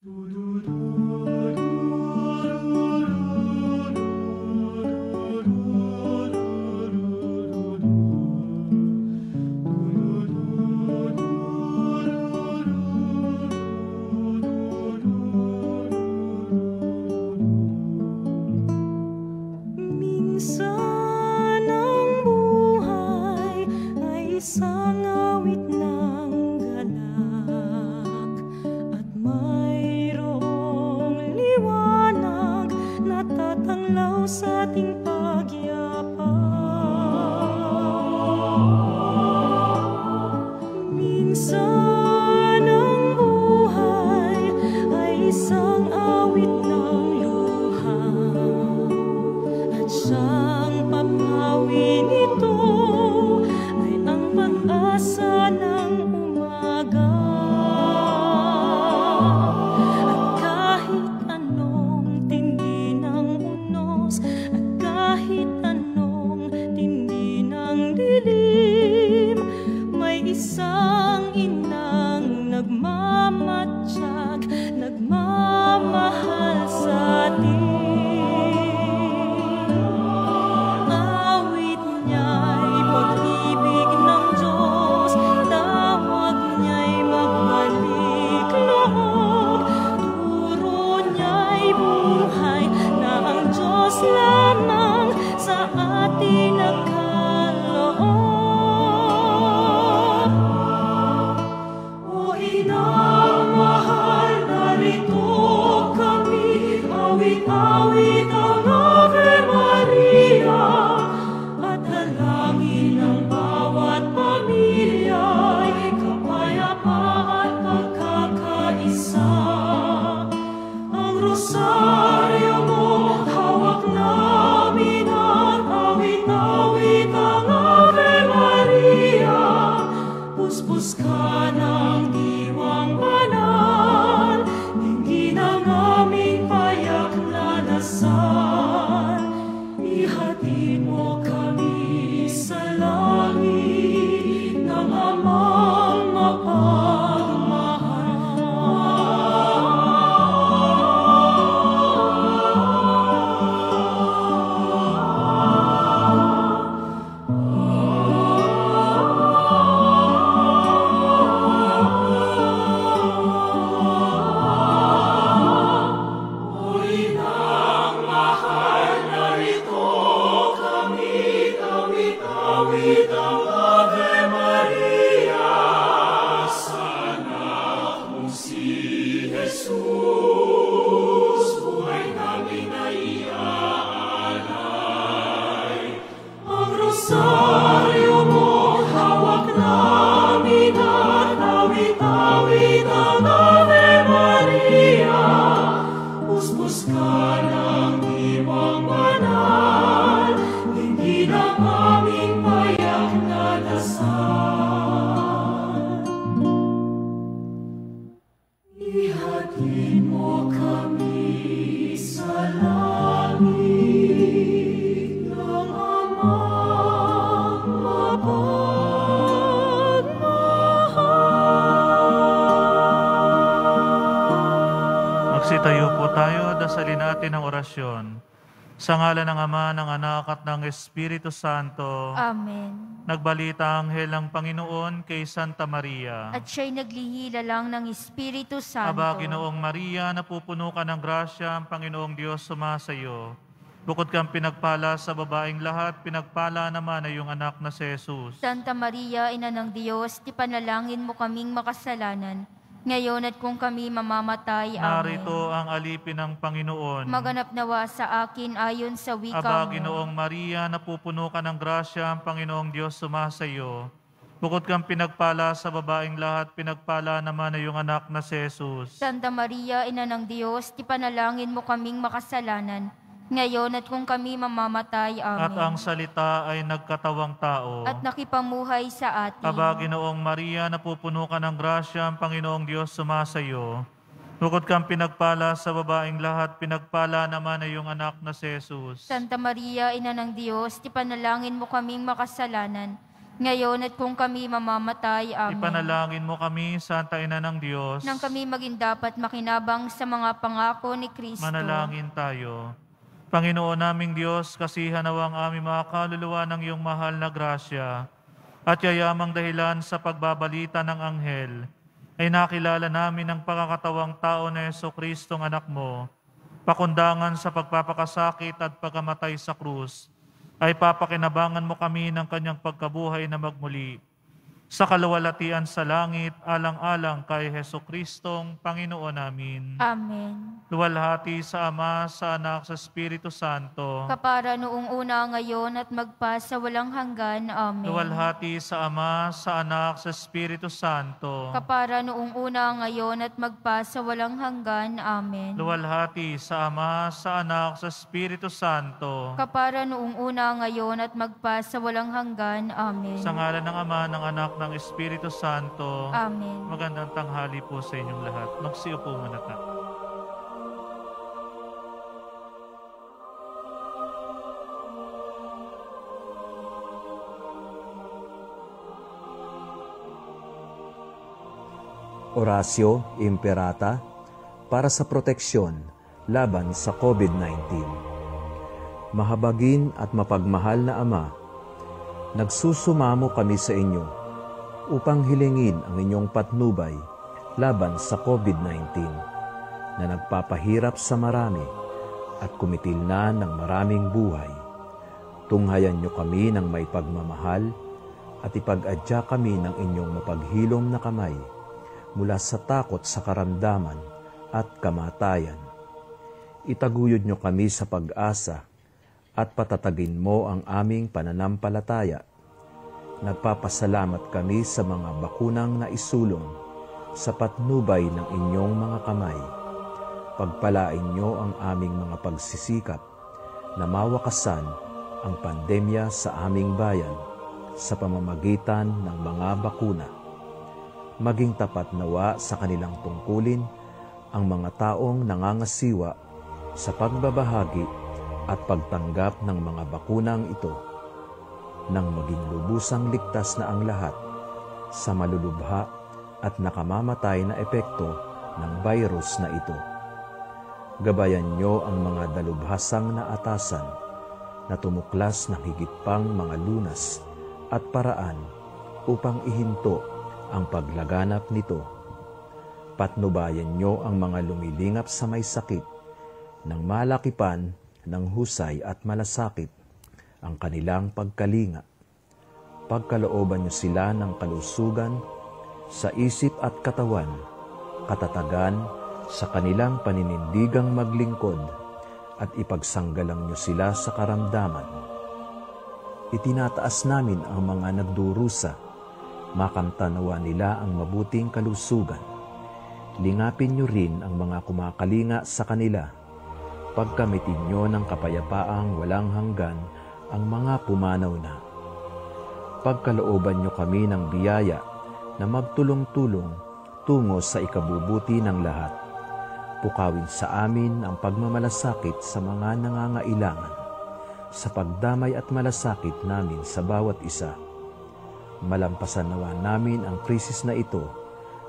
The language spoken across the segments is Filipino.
Minsan ang buhay ay isang awit ng galak at mayroong liwanag na tatanglaw sa ating pagyapak. Minsan ang buhay ay isang awit ng luha at siyang papawi nito ay ang pag-asa ng umaga. At kahit anong tindi ng unos, at kahit anong tindi ng dilim, may isang inang nagmamatsyag, nagmamahal sa atin. Awit niya'y pag-ibig ng Diyos, tawag niya'y magbalik loob, turo niya'y buhay na ang Diyos lamang sa atin nagkaloob. O inang mahal, narito kami, awit-awit ang Ave Maria, at dalangin ng bawat pamilya'y kapayapaan at pagkakaisa. Ang rosaryo mo hawak namin at awit-awit ang Ave Maria. Puspos ka ng diwang banal, hindi ng aming payak na dasal. Ihatid mo kami sa langit ng amang awit ang Ave Maria. Sana kung si Jesus buhay namin ay iaalay. Ang rosaryo mo hawak namin at awit-awit ang Ave Maria. Puspos ka ng diwang banal, hindi ng aming payak na dasal. Ihatid mo kami sa langit ng amang mapagmahal. Magsitayo po tayo, dasalin natin ang orasyon. Sa ngalan ng Ama, ng Anak at ng Espiritu Santo. Amen. Nagbalita ang anghel ng Panginoon kay Santa Maria. At siya'y naglihila lang ng Espiritu Santo. Aba, Ginoong Maria, napupuno ka ng grasya, ang Panginoong Diyos sumasayo. Bukod kang pinagpala sa babaeng lahat, pinagpala naman ay iyong anak na si Jesus. Santa Maria, Ina ng Diyos, ipanalangin mo kaming makasalanan, ngayon at kung kami mamamatay. Amen. Narito ang alipin ng Panginoon. Maganap nawa sa akin ayon sa wika Aba, mo. Ginoong Maria, napupuno ka ng grasya, ang Panginoong Diyos sumasayo. Bukod kang pinagpala sa babaeng lahat, pinagpala naman ay iyong anak na si Jesus. Santa Maria, Ina ng Diyos, ipanalangin mo kaming makasalanan, ngayon at kung kami mamamatay. Amen. At ang salita ay nagkatawang tao. At nakipamuhay sa atin. Aba, Ginoong Maria, napupuno ka ng grasya, ang Panginoong Diyos sumasayo. Bukod kang pinagpala sa babaeng lahat, pinagpala naman ay iyong anak na si Jesus. Santa Maria, Ina ng Diyos, ipanalangin mo kaming makasalanan, ngayon at kung kami mamamatay. Amen. Ipanalangin mo kami, Santa Ina ng Diyos. Nang kami maging dapat makinabang sa mga pangako ni Kristo. Manalangin tayo. Panginoon naming Diyos, kasihan nawang aming mga kaluluwa ng iyong mahal na grasya at yayamang dahilan sa pagbabalita ng anghel, ay nakilala namin ang pagkakatawang tao na Jesucristong anak mo, pakundangan sa pagpapakasakit at pagkamatay sa krus, ay papakinabangan mo kami ng kanyang pagkabuhay na magmuli. Sa kaluwalhatian sa langit, alang-alang kay Jesucristong Panginoon namin. Amen. Luwalhati sa Ama, sa Anak, sa Espiritu Santo. Kapara noong una, ngayon at magpa sa walang hanggan. Amen. Luwalhati sa Ama, sa Anak, sa Espiritu Santo. Kapara noong una, ngayon at magpa sa walang hanggan. Amen. Luwalhati sa Ama, sa Anak, sa Espiritu Santo. Kapara noong una, ngayon at magpa sa walang hanggan. Amen. Sa ngalan ng Ama, ng Anak, ng Espiritu Santo. Amen. Magandang tanghali po sa inyong lahat. Magsiupo muna tayo. Orasyo Imperata para sa proteksyon laban sa COVID-19. Mahabagin at mapagmahal na Ama, nagsusumamo kami sa inyo upang hilingin ang inyong patnubay laban sa COVID-19 na nagpapahirap sa marami at kumitil na ng maraming buhay. Tunghayan niyo kami ng may pagmamahal at ipag-adya kami ng inyong mapaghilom na kamay mula sa takot sa karamdaman at kamatayan. Itaguyod niyo kami sa pag-asa at patatagin mo ang aming pananampalataya. Nagpapasalamat kami sa mga bakunang naisulong sa patnubay ng inyong mga kamay. Pagpalain niyo ang aming mga pagsisikap na mawakasan ang pandemya sa aming bayan sa pamamagitan ng mga bakuna. Maging tapat nawa sa kanilang tungkulin ang mga taong nangangasiwa sa pagbabahagi at pagtanggap ng mga bakunang ito, nang maging lubusang ligtas na ang lahat sa malulubha at nakamamatay na epekto ng virus na ito. Gabayan niyo ang mga dalubhasang na atasan na tumuklas ng higit pang mga lunas at paraan upang ihinto ang paglaganap nito. Patnubayan niyo ang mga lumilingap sa may sakit nang malakipan ng husay at malasakit ang kanilang pagkalinga. Pagkalooban niyo sila ng kalusugan sa isip at katawan, katatagan sa kanilang paninindigang maglingkod, at ipagsanggalang niyo sila sa karamdaman. Itinataas namin ang mga nagdurusa, makamtanawa nila ang mabuting kalusugan. Lingapin niyo rin ang mga kumakalinga sa kanila. Pagkamitin niyo ng kapayapaang walang hanggan ang mga pumanaw na. Pagkalooban niyo kami ng biyaya na magtulong-tulong tungo sa ikabubuti ng lahat. Pukawin sa amin ang pagmamalasakit sa mga nangangailangan, sa pagdamay at malasakit namin sa bawat isa. Malampasan nawa namin ang krisis na ito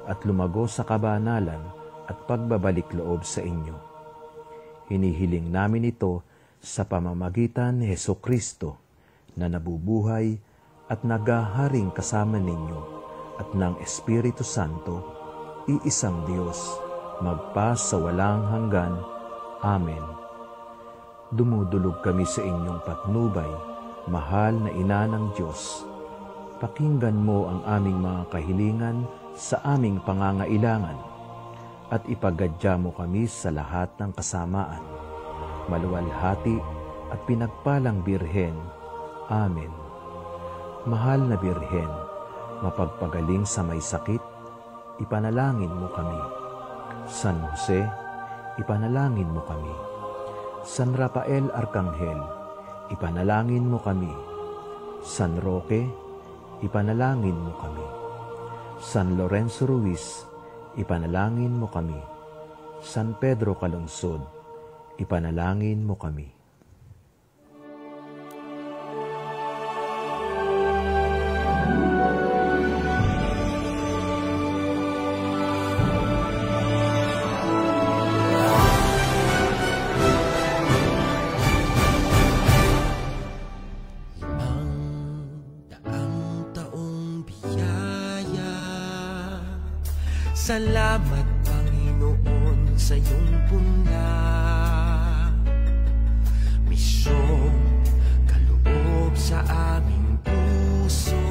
at lumago sa kabanalan at pagbabalik loob sa inyo. Hinihiling namin ito sa pamamagitan ni Jesucristo na nabubuhay at naghaharing kasama ninyo at ng Espiritu Santo, iisang Diyos, magpa sa walang hanggan. Amen. Dumudulog kami sa inyong patnubay, mahal na Ina ng Diyos. Pakinggan mo ang aming mga kahilingan sa aming pangangailangan at ipagadya mo kami sa lahat ng kasamaan. Maluwalhati at pinagpalang Birhen. Amen. Mahal na Birhen, mapagpagaling sa may sakit, ipanalangin mo kami. San Jose, ipanalangin mo kami. San Rafael Arkanghel, ipanalangin mo kami. San Roque, ipanalangin mo kami. San Lorenzo Ruiz, ipanalangin mo kami. San Pedro Calungsod, ipanalangin mo kami. Salamat, Panginoon, sa iyong punla. Misyong kaloob sa aming puso,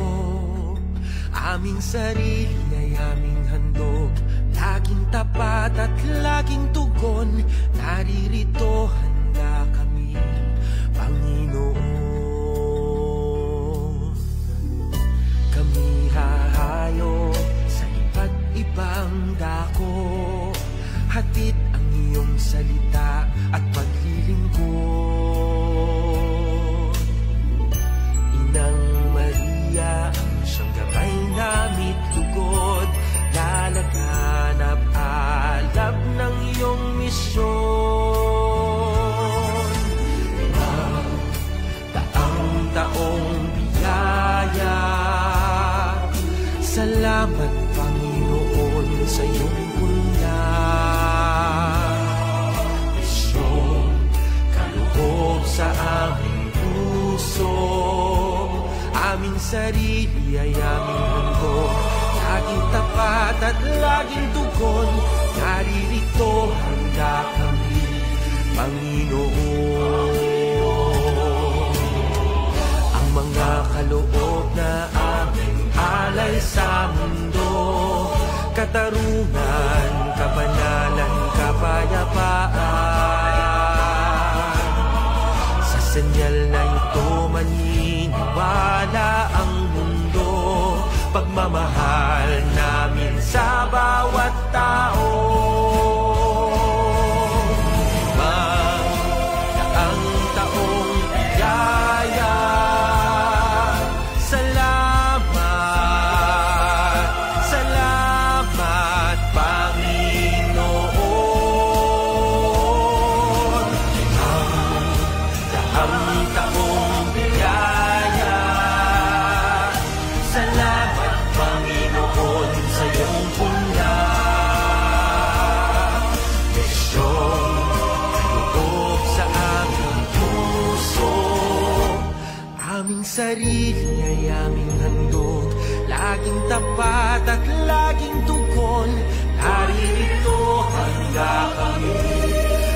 aming sarili ay aming handog, laging tapat at laging tugon. Naririto, handa kami, Panginoon. Kami hahayo sa iba't ibang dako, hatid ang iyong salita at paglilingkod. Inang Maria, ang siyang gabay namit lugod, lalaganap alab ng iyong misyon. Taong biyaya, salamat, Panginoon, sa iyong punla. Misyong kaloob sa aming puso, aming sarili ay aming handog, laging tapat at laging tugon. Naririto, handa kami, Panginoon. Ang mga kaloob na aming alay sa mundo, katarungan, kabanalan, kapayapaan. Sa senyal na ito maniniwala ang mundo, pagmamahal namin sa bawat tao. Magdaang taong biyaya, salamat, salamat, Panginoon. Magdaang taong biyaya, salamat, Panginoon, sa iyong punla. Misyong kaloob sa aming puso, aming sarili ay aming handog, laging tapat at laging tugon. Naririto, handa kami,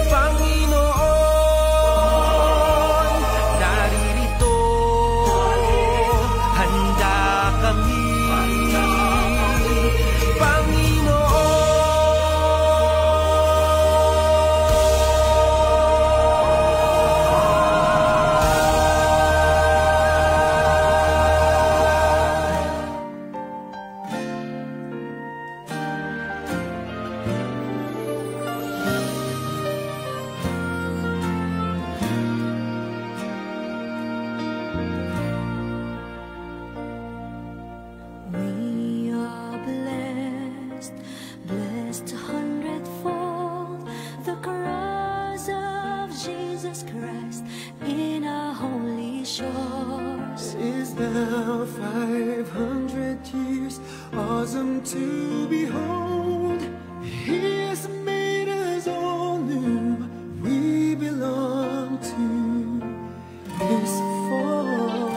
Panginoon. Naririto, handa kami, We are blessed, blessed 100-fold, the cross of Jesus Christ in our holy shores. Is now 500 years, awesome to behold. He has made us all new. We belong to His fold.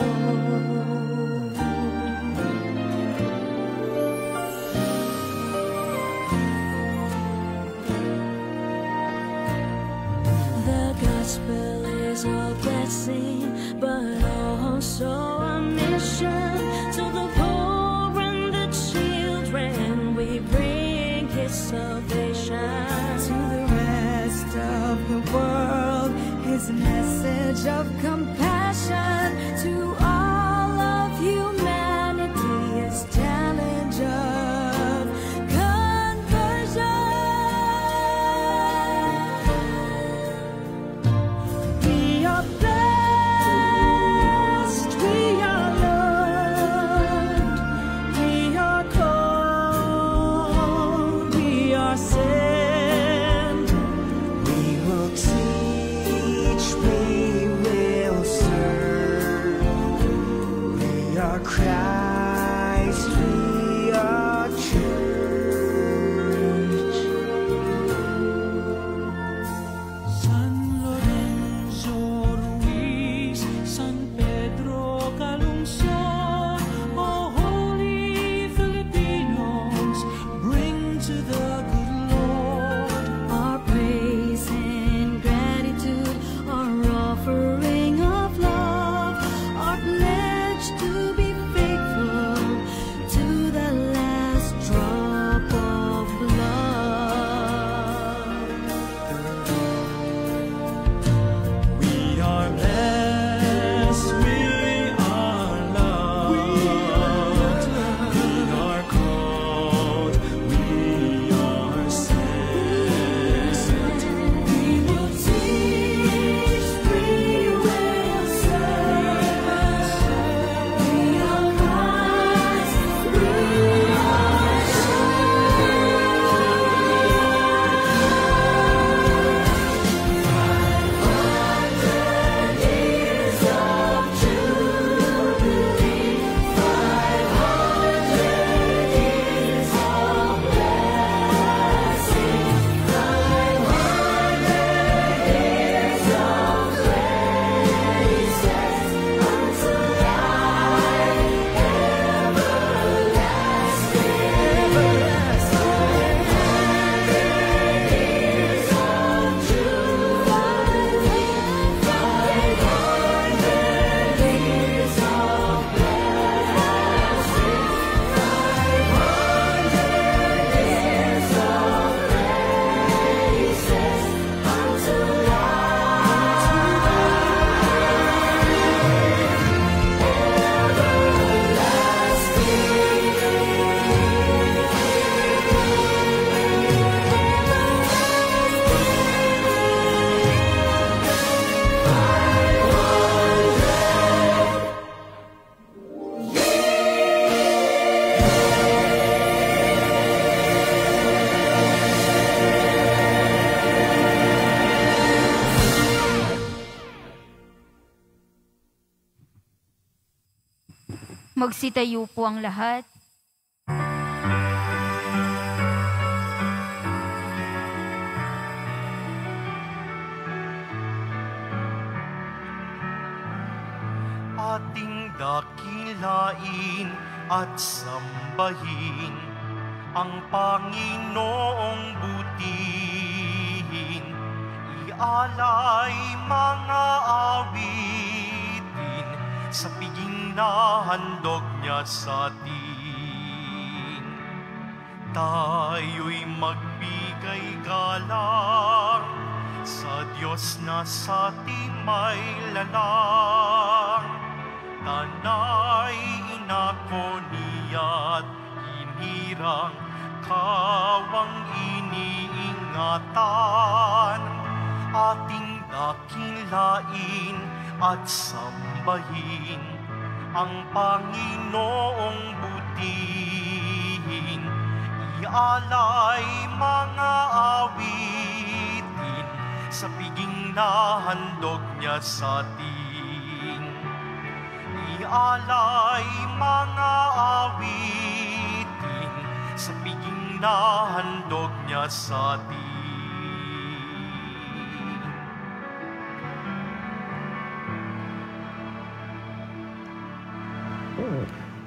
The gospel is a blessing, but also a mission. To the poor and the children, we bring His salvation. To the rest of the world, His message of compassion. To all of humanity, His challenge of conversion. We are blessed, we are loved, we are called, we are sent. we will teach, we will serve. We are Christ, we are church. San Lorenzo Ruiz, San Pedro Calungsod, oh holy Filipinos, bring to Magsitayo po ang lahat. Ating dakilain at sambahin ang Panginoong butihin. Ialay mga awitin sa piging na handog niya sa atin. Tayo'y magbigay galang sa Diyos na sa ating may lalang. Tanay inako niya't hinirang kawang iniingatan. Ating dakilain at sambahin ang Panginoong butihin. Ialay mga awitin sa piging na handog niya sa atin. Ialay mga awitin sa piging na handog niya sa atin.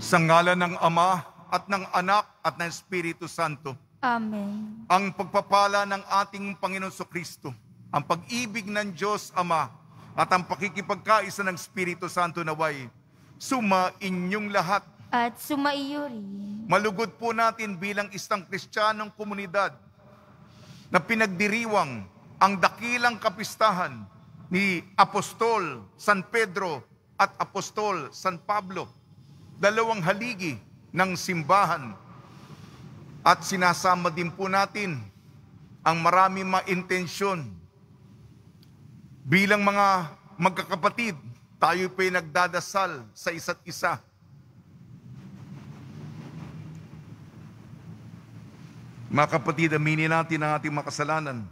Sa ngalan ng Ama at ng Anak at ng Espiritu Santo. Amen. Ang pagpapala ng ating Panginoon Kristo, ang pag-ibig ng Diyos Ama at ang pakikipagkaisa ng Espiritu Santo naway suma inyong lahat. At sumaiyo rin. Malugod po natin bilang isang Kristiyanong komunidad na pinagdiriwang ang dakilang kapistahan ni Apostol San Pedro at Apostol San Pablo, dalawang haligi ng simbahan. At sinasama din po natin ang marami intensyon. Bilang mga magkakapatid, tayo po'y nagdadasal sa isa't isa. Mga kapatid, aminin natin ang ating makasalanan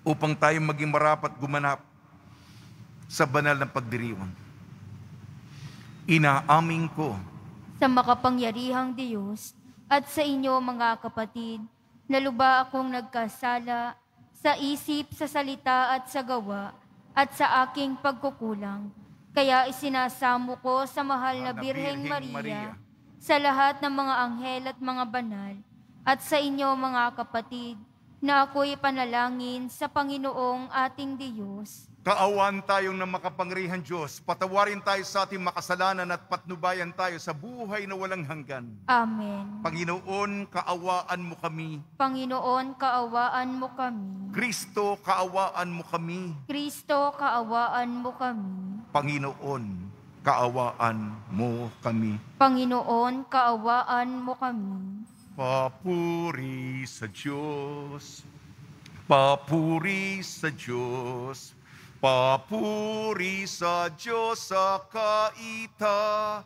upang tayo maging marapat gumanap sa banal na pagdiriwang. Inaamin ko sa makapangyarihang Diyos at sa inyo mga kapatid, na luba akong nagkasala sa isip, sa salita at sa gawa at sa aking pagkukulang. Kaya isinasamo ko sa mahal na Birheng Maria, sa lahat ng mga anghel at mga banal, at sa inyo mga kapatid, na ako'y panalangin sa Panginoong ating Diyos. Kaawaan tayong ng makapangyarihang Diyos, patawarin tayo sa ating makasalanan at patnubayan tayo sa buhay na walang hanggan. Amen. Panginoon, kaawaan mo kami. Panginoon, kaawaan mo kami. Kristo, kaawaan mo kami. Kristo, kaawaan mo kami. Panginoon, kaawaan mo kami. Panginoon, kaawaan mo kami. Papuri sa Diyos, papuri sa Diyos, papuri sa Diyos sa kaitaasan.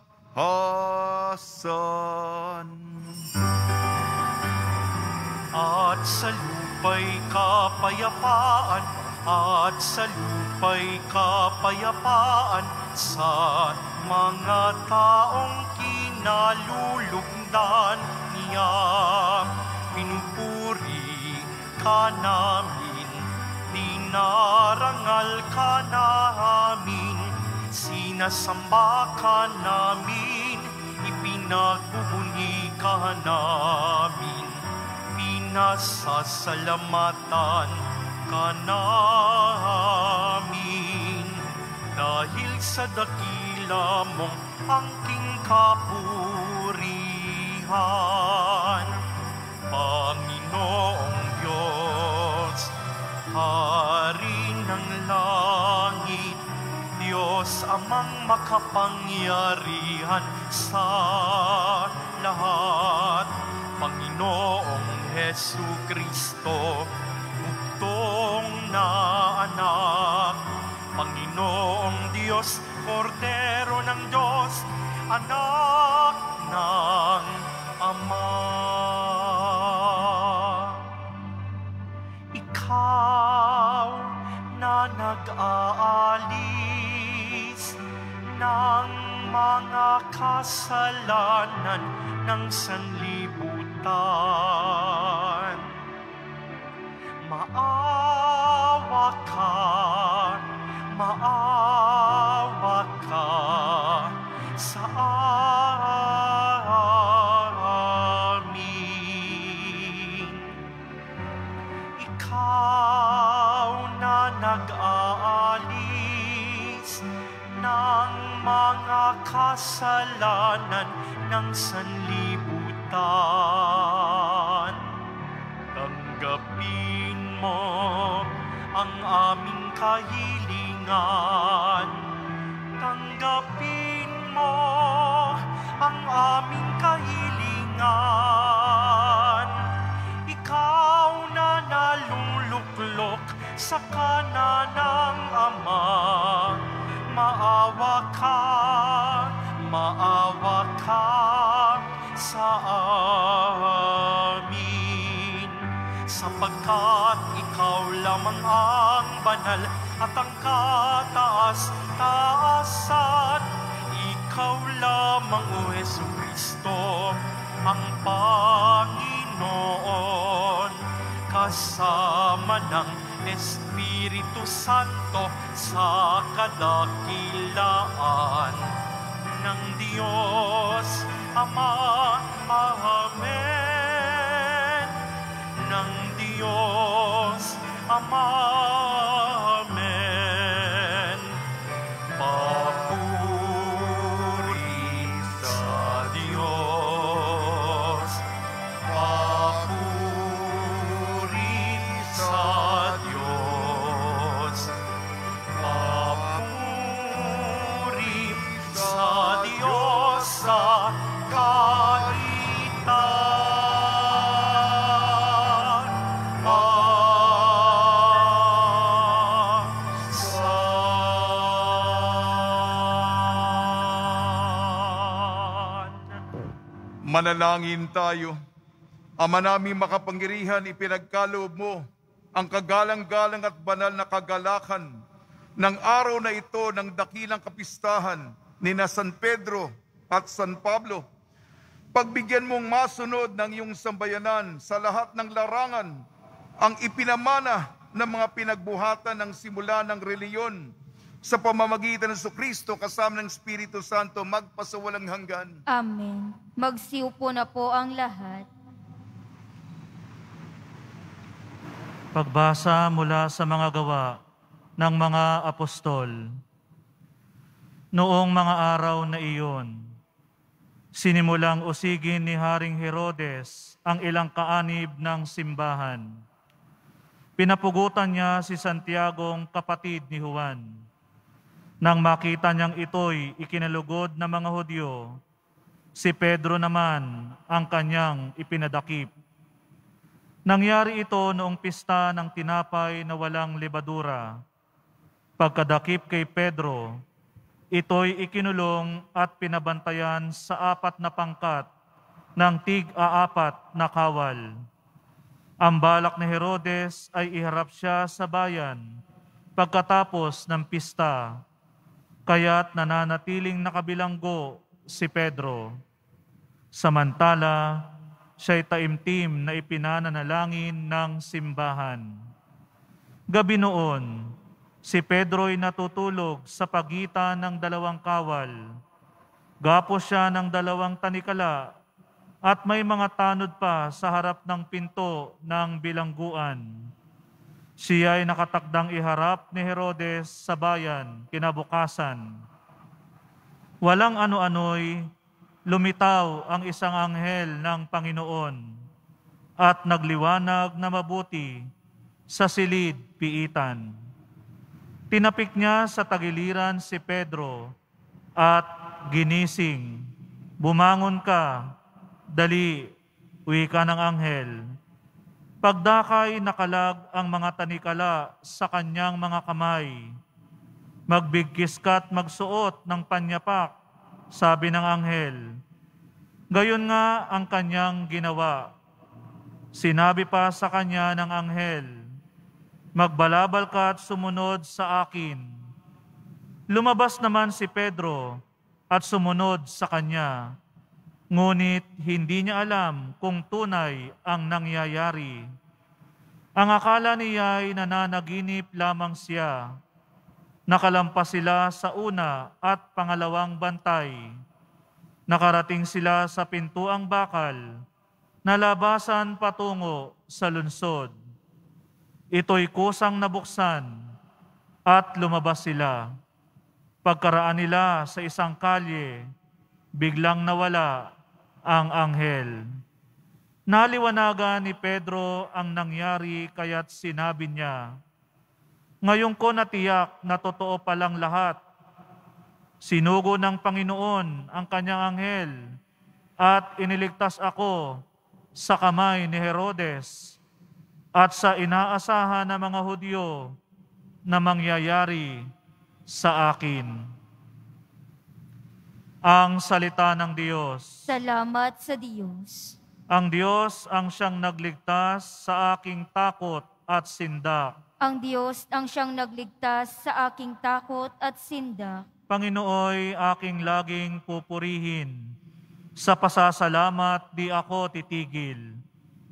At sa lupa'y kapayapaan, at sa lupa'y kapayapaan sa mga taong kinalulugdan niya. Pinupuri ka namin, dinarangal ka namin, sinasamba ka namin, ipinagbubuni ka namin, pinasasalamatan ka namin. Dahil sa dakila mong angking kapurihan, Panginoong Diyos, Hari ng langit, Diyos amang makapangyarihan sa lahat, Panginoong Hesu Kristo, buktong na anak, Panginoong Diyos, Kordero ng Diyos, anak ng Ama. Ikaw na nag-aalis ng mga kasalanan ng sanlibutan. Maawa ka sa amin. Ikaw na nag-aalis ng mga kasalanan ng sanlibutan. Tanggapin mo ang aming kahilingan. Tanggapin mo ang aming kahilingan. Ikaw na naluluklok sa kanan ng Ama. Maawa ka sa amin. Sapagkat ikaw lamang ang banal at ang kataas-taasan. Ikaw lamang, O Jesucristo, ang Panginoon, kasama ng Espiritu Santo sa kadakilaan ng Diyos Ama. Amen. Ng Diyos Ama. Amen. Papuri sa Diyos. Papuri sa Diyos. Papuri sa Diyos sa Manalangin tayo. Ama naming makapangyarihan, ipinagkaloob mo ang kagalang-galang at banal na kagalakan ng araw na ito ng dakilang kapistahan ni na San Pedro at San Pablo. Pagbigyan mong masunod ng iyong sambayanan sa lahat ng larangan ang ipinamana ng mga pinagbuhatan ng simula ng reliyon sa pamamagitan ng Jesucristo kasama ng Espiritu Santo magpasawalang hanggan. Amen. Magsiupo na po ang lahat. Pagbasa mula sa mga gawa ng mga apostol. Noong mga araw na iyon, sinimulang usigin ni Haring Herodes ang ilang kaanib ng simbahan. Pinapugutan niya si Santiagong kapatid ni Juan. Nang makita niyang ito'y ikinalugod ng mga Hudyo, si Pedro naman ang kanyang ipinadakip. Nangyari ito noong pista ng tinapay na walang lebadura. Pagkadakip kay Pedro, ito'y ikinulong at pinabantayan sa 4 na pangkat ng tig-4 na kawal. Ang balak ni Herodes ay iharap siya sa bayan pagkatapos ng pista, kaya't nananatiling nakabilanggo si Pedro. Samantala, siya'y taimtim na ipinananalangin ng simbahan. Gabi noon, si Pedro'y natutulog sa pagitan ng 2 kawal. Gapos siya ng 2 tanikala at may mga tanod pa sa harap ng pinto ng bilangguan. Siya ay nakatakdang iharap ni Herodes sa bayan kinabukasan. Walang ano-ano'y lumitaw ang isang anghel ng Panginoon at nagliwanag na mabuti sa silid piitan. Tinapik niya sa tagiliran si Pedro at ginising. Bumangon ka, dali, wika ng anghel. Pagdakay nakalag ang mga tanikala sa kanyang mga kamay. Magbigkis ka't magsuot ng panyapak, sabi ng anghel. Gayon nga ang kanyang ginawa. Sinabi pa sa kanya ng anghel, magbalabal ka at sumunod sa akin. Lumabas naman si Pedro at sumunod sa kanya. ngunit hindi niya alam kung tunay ang nangyayari. Ang akala niya ay nananaginip lamang siya. Nakalampas sila sa una at pangalawang bantay. Nakarating sila sa pintuang bakal na labasan patungo sa lungsod. Ito'y kusang nabuksan at lumabas sila. Pagkaraan nila sa isang kalye, biglang nawala ang anghel. Naliwanagan ni Pedro ang nangyari kaya't sinabi niya, "Ngayon ko natiyak na totoo palang lahat. Sinugo ng Panginoon ang kanyang anghel at iniligtas ako sa kamay ni Herodes at sa inaasahan ng mga Hudyo na mangyayari sa akin." Ang salita ng Diyos. Salamat sa Diyos. Ang Diyos ang siyang nagligtas sa aking takot at sindak. Ang Diyos ang siyang nagligtas sa aking takot at sindak. Panginooy aking laging pupurihin. Sa pasasalamat di ako titigil.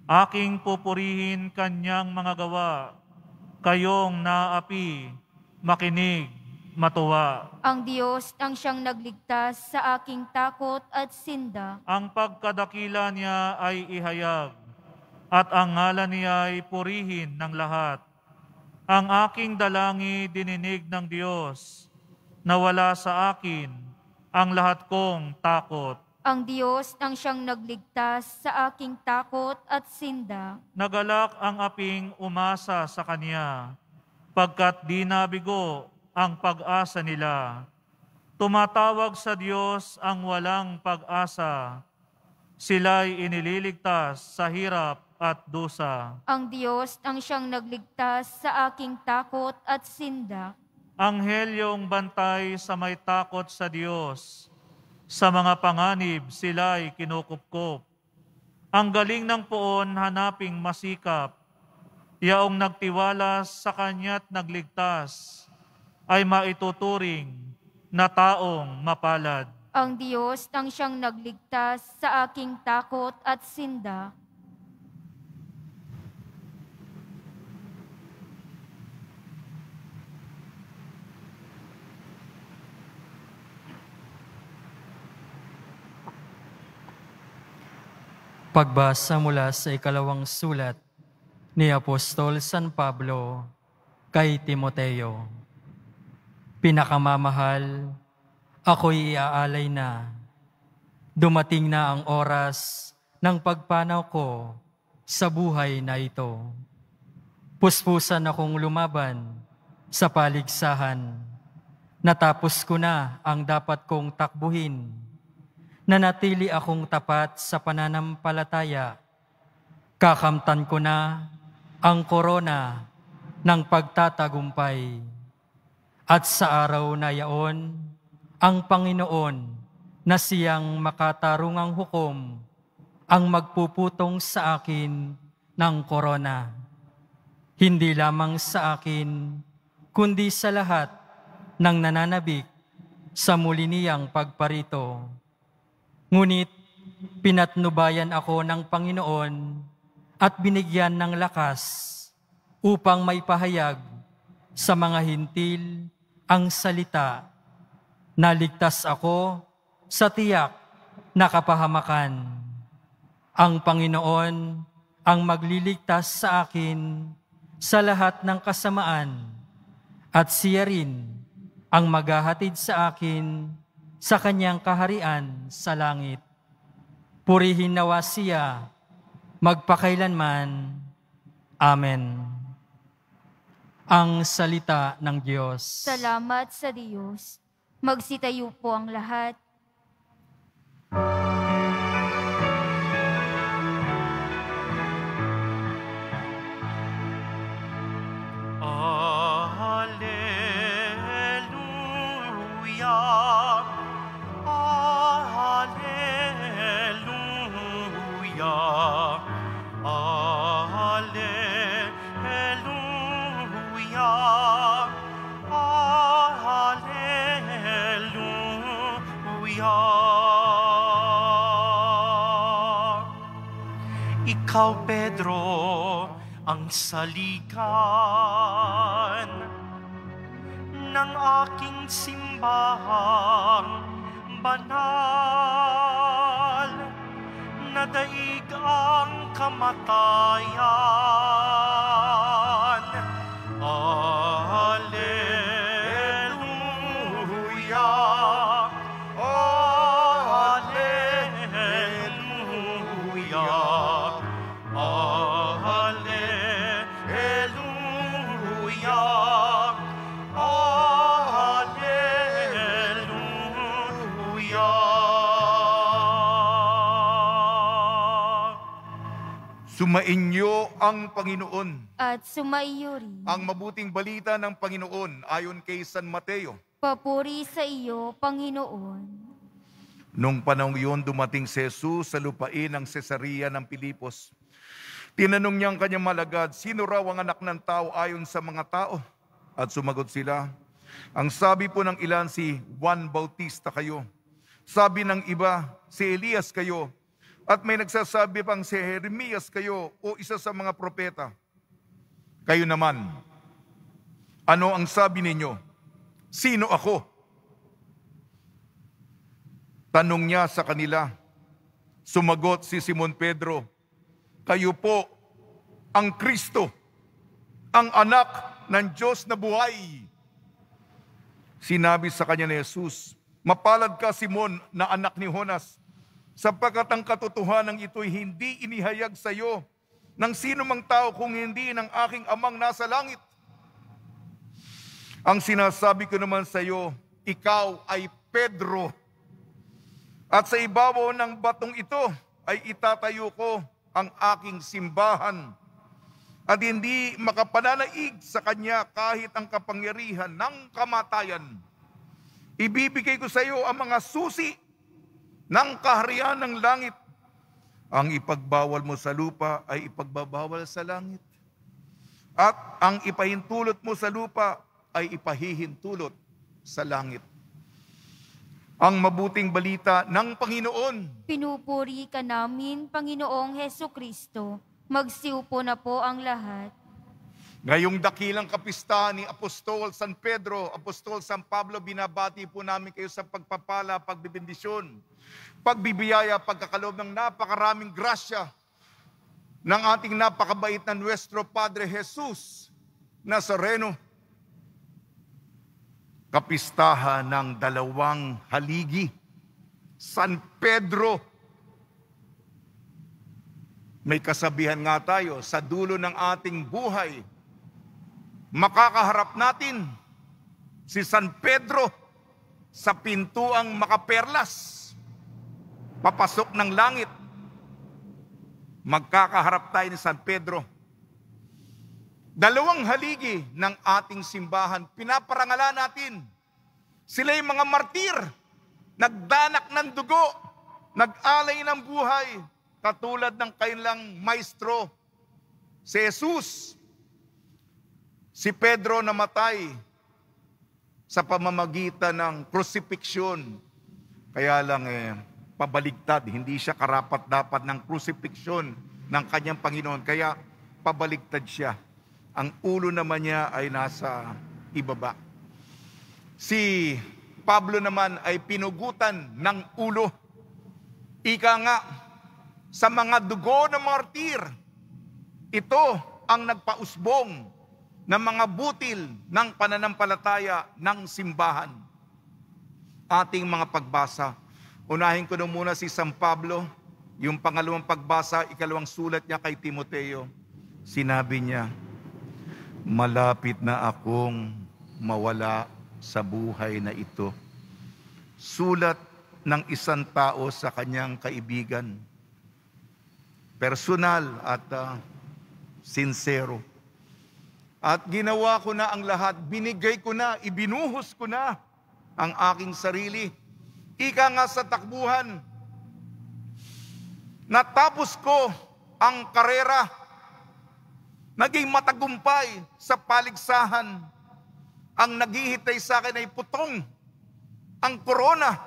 Aking pupurihin kanyang mga gawa. Kayong naapi, makinig, matuwa. Ang Diyos ang siyang nagligtas sa aking takot at sindak. Ang pagkadakila niya ay ihayag, at ang ngalan niya ay purihin ng lahat. Ang aking dalangi dininig ng Diyos, nawala sa akin ang lahat kong takot. Ang Diyos ang siyang nagligtas sa aking takot at sindak. Nagalak ang aping umasa sa Kanya, pagkat di nabigo ang pag-asa nila. Tumatawag sa Diyos ang walang pag-asa. Sila'y inililigtas sa hirap at dusa. Ang Diyos ang siyang nagligtas sa aking takot at sindak. Anghelyong bantay sa may takot sa Diyos. Sa mga panganib sila'y kinukupkop. Ang galing ng poon hanaping masikap. Yaong nagtiwala sa Kanya't nagligtas ay maituturing na taong mapalad. Ang Diyos ang siyang nagligtas sa aking takot at sindak. Pagbasa mula sa ikalawang sulat ni Apostol San Pablo kay Timoteo. Pinakamamahal, ako'y iaalay na. Dumating na ang oras ng pagpanaw ko sa buhay na ito. Puspusan akong lumaban sa paligsahan. Natapos ko na ang dapat kong takbuhin. Nanatili akong tapat sa pananampalataya. Kakamtan ko na ang korona ng pagtatagumpay. At sa araw na yaon, ang Panginoon na siyang makatarungang hukom ang magpuputong sa akin ng korona. Hindi lamang sa akin, kundi sa lahat ng nananabik sa muli niyang pagparito. Ngunit pinatnubayan ako ng Panginoon at binigyan ng lakas upang maipahayag sa mga hintil ang salita. Naligtas ako sa tiyak na kapahamakan. Ang Panginoon ang magliligtas sa akin sa lahat ng kasamaan at siya rin ang maghahatid sa akin sa kanyang kaharian sa langit. Purihin nawa siya magpakailanman. Amen. Ang salita ng Diyos. Salamat sa Diyos. Magsitayo po ang lahat. Ikaw, Pedro, ang saligan ng aking simbahang banal, na daig ang kamatayan. Alleluia, Alleluia, Alleluia, Alleluia. Sumainyo ang Panginoon. At sumaiyo rin. Ang mabuting balita ng Panginoon ayon kay San Mateo. Papuri sa iyo, Panginoon. Nung panahon iyon, dumating si Jesus sa lupain ng Cesarea ng Pilipos. Tinanong niya ang kanyang malagad, sino raw ang anak ng tao ayon sa mga tao? At sumagot sila, ang sabi po ng ilan, si Juan Bautista kayo. Sabi ng iba, si Elias kayo. At may nagsasabi pang si Jeremias kayo o isa sa mga propeta. Kayo naman, ano ang sabi ninyo? Sino ako? Tanong niya sa kanila. Sumagot si Simon Pedro, kayo po ang Kristo, ang anak ng Diyos na buhay. Sinabi sa kanya ni Jesus, mapalad ka, Simon, na anak ni Jonas, sapagkat ang katotohanan ito'y hindi inihayag sa iyo ng sino mang tao kung hindi ng aking amang nasa langit. Ang sinasabi ko naman sa iyo, ikaw ay Pedro. At sa ibabaw ng batong ito ay itatayo ko ang aking simbahan. At hindi makapananaig sa kanya kahit ang kapangyarihan ng kamatayan. Ibibigay ko sa iyo ang mga susi ng kaharian ng langit. Ang ipagbawal mo sa lupa ay ipagbabawal sa langit. At ang ipahintulot mo sa lupa ay ipahihintulot sa langit. Ang mabuting balita ng Panginoon. Pinupuri ka namin, Panginoong Hesukristo. Magsiupo na po ang lahat. Ngayong dakilang kapistahan ni Apostol San Pedro, Apostol San Pablo, binabati po namin kayo sa pagpapala, pagbibindisyon, pagbibiyaya, pagkakaloob ng napakaraming grasya ng ating napakabait na Nuestro Padre Jesus Nazareno. Kapistahan ng 2 haligi, San Pedro. May kasabihan nga tayo, sa dulo ng ating buhay, makakaharap natin si San Pedro sa pintuang makaperlas, papasok ng langit. Magkakaharap tayo ni San Pedro. 2 haligi ng ating simbahan, pinaparangalan natin. Sila'y mga martir, nagdanak ng dugo, nag-alay ng buhay, katulad ng kanilang maestro, si Jesus. Si Pedro namatay sa pamamagitan ng crucifixion. Kaya lang pabaligtad, hindi siya karapat-dapat ng crucifixion ng kanyang Panginoon. Kaya pabaligtad siya. Ang ulo naman niya ay nasa ibaba. Si Pablo naman ay pinugutan ng ulo. Ika nga, sa mga dugo ng martir, ito ang nagpausbong ng mga butil ng pananampalataya ng simbahan. Ating mga pagbasa. Unahin ko na muna si San Pablo, yung pangalawang pagbasa, 2 sulat niya kay Timoteo. Sinabi niya, malapit na akong mawala sa buhay na ito. Sulat ng isang tao sa kanyang kaibigan. Personal at sincero. At ginawa ko na ang lahat, binigay ko na, ibinuhos ko na ang aking sarili. Ika nga sa takbuhan, natapos ko ang karera, naging matagumpay sa paligsahan. Ang naghihintay sa akin ay putong, ang korona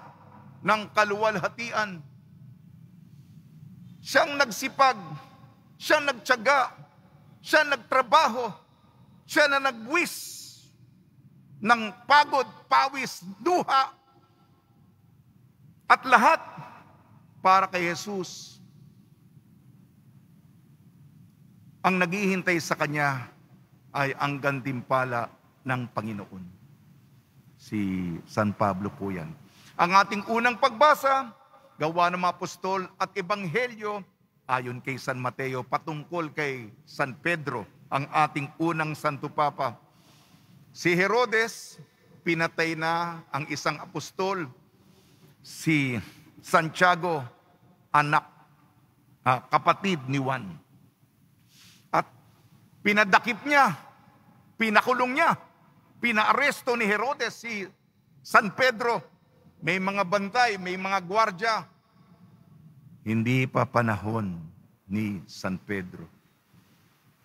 ng kaluwalhatian. Siyang nagsipag siya nagtiyaga, siya nagtrabaho, siya na nagbuwis ng pagod, pawis, duha, at lahat para kay Jesus. Ang naghihintay sa kanya ay ang gantimpala ng Panginoon. Si San Pablo po yan. Ang ating unang pagbasa, Gawa ng mga Apostol at Ebanghelyo, ayon kay San Mateo, patungkol kay San Pedro, ang ating unang Santo Papa. Si Herodes, pinatay na ang isang apostol, si Santiago, anak, kapatid ni Juan. At pinadakip niya, pinakulong niya, pinaaresto ni Herodes si San Pedro. May mga bantay, may mga gwardya. Hindi pa panahon ni San Pedro.